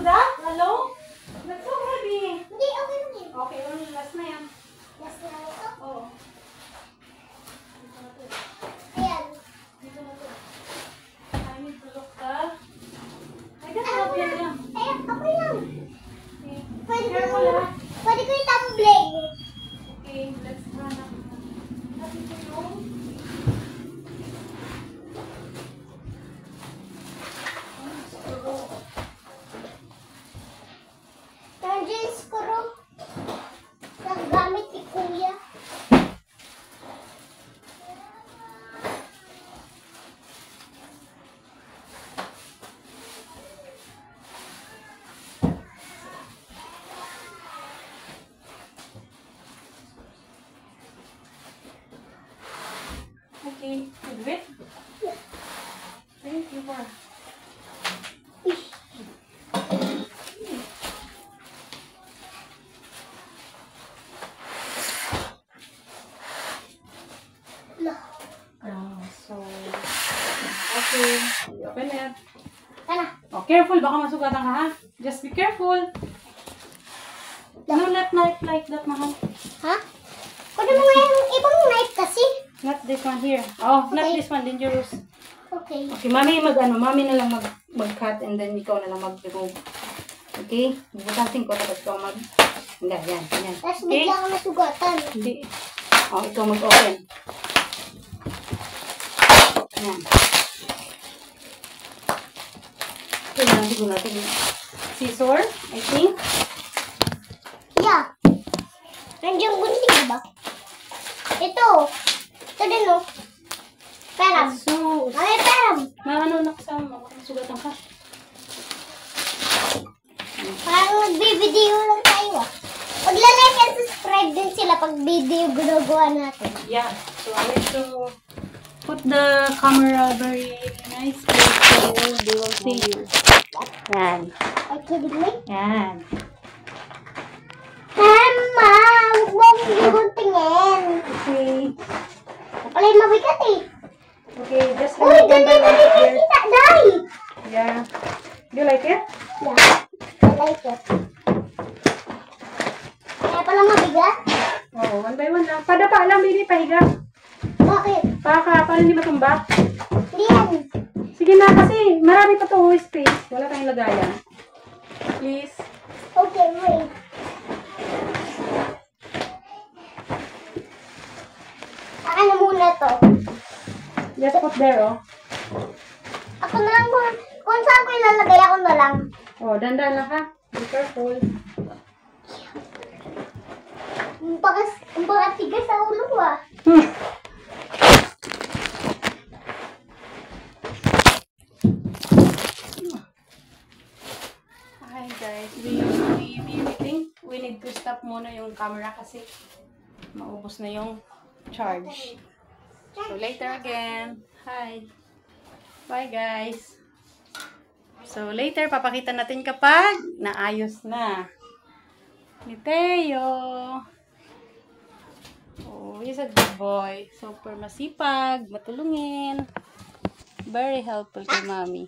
that? Hello? That's already. Hindi, okay lang yun. Okay, last na yan. Last na ito. Oo. Ayan. Dito na to. I need to look up. I guess help yan lang. Ayan, okay lang. Okay. Pwede ko i-tumbling. Okay, let's run up. Sabi ko yung... Nandiyan yung skuro. Naggamit ni Kuya. Okay, do it. Thank you for... So, okay. Open it. Ano? Oh, careful. Baka masugatan ka, ha? Just be careful. No, not knife like that, mahal. Ha? Pwede mo nga yung ibang knife kasi. Not this one here. Oh, not Okay. this one. Dangerous. Okay. Okay, mami mami na lang mag-cut and then ikaw na lang mag-remove. Okay? Bubutasin ko tapos ikaw mag... Hindi, yan. Tapos Okay? bigla ka nasugatan. Hindi. Oh, ikaw mag-open. Yan. Kailangan siguro natin yung scissor, I think. Yeah. Nandiyan gunting, diba? Ito. Ito din, no? Peram. So, May peram. maano na kasama, masugatan ka. Parang nagbi-video lang tayo, ah. Pagla-like and subscribe din sila pag video ginagawa natin. Yeah. So, I need to put the camera very nice place so they will see you. Yan. Ay, kidding me? Yan. Mama, huwag mo akong giguntingin. Okay. Wala yung mabigat, eh. Okay, just Uy, remove them ganyan na right rin here. kita, Day. Yeah. Do you like it? Yeah, I like it. Kaya pala mabigat? Oo, one by one lang. Padapa lang, baby. Pahiga. Bakit? Para hindi matumba. Hindi yan. Sige na, kasi marami pa to space. Wala tayong lagayan. Please. Okay, wait. Akin na muna to. Just put there, oh. Ako na lang kung saan ko ilalagay, ako na lang. Oh, dandan lang ha. Be careful. Ang pagkatigas sa ulo ko, ah. Hi guys, we need to stop muna yung camera kasi maubos na yung charge. So later again. Hi. Bye guys. So later papakita natin kapag naayos na ni Teo. Oh, he's a good boy. Super masipag, matulungin. Very helpful kay mommy.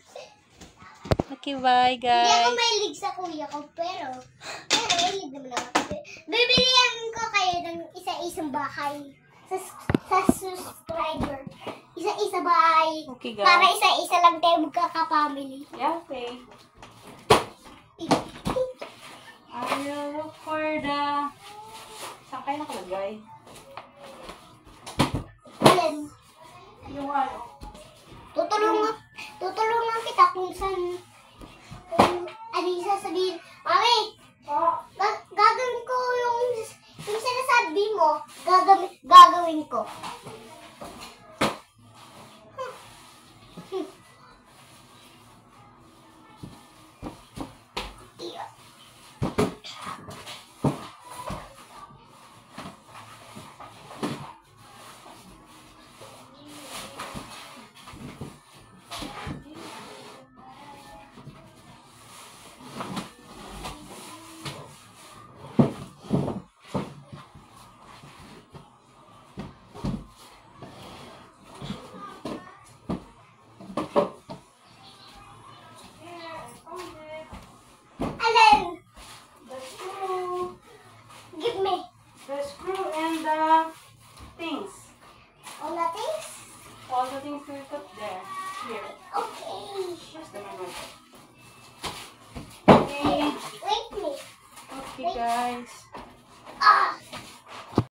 Okay, bye Hindi ako guys. mahilig sa kuya ko, pero mahilig naman ako. Bibilihan ko kayo ng isa-isang bahay sa subscriber. Isa-isa bahay. Okay guys. Para isa-isa lang tayo magkaka-family. Yeah, okay. I will look for the... Saan kayo nakalagay? Alin? Yung ano? Tutulungan kita kung saan, ano yung sasabihin. Mami, Oh, gagawin ko yung sinasabi mo, gagawin ko. all the things we put there. Here. Okay. Where's the memory? Okay. Wait me. Okay, guys.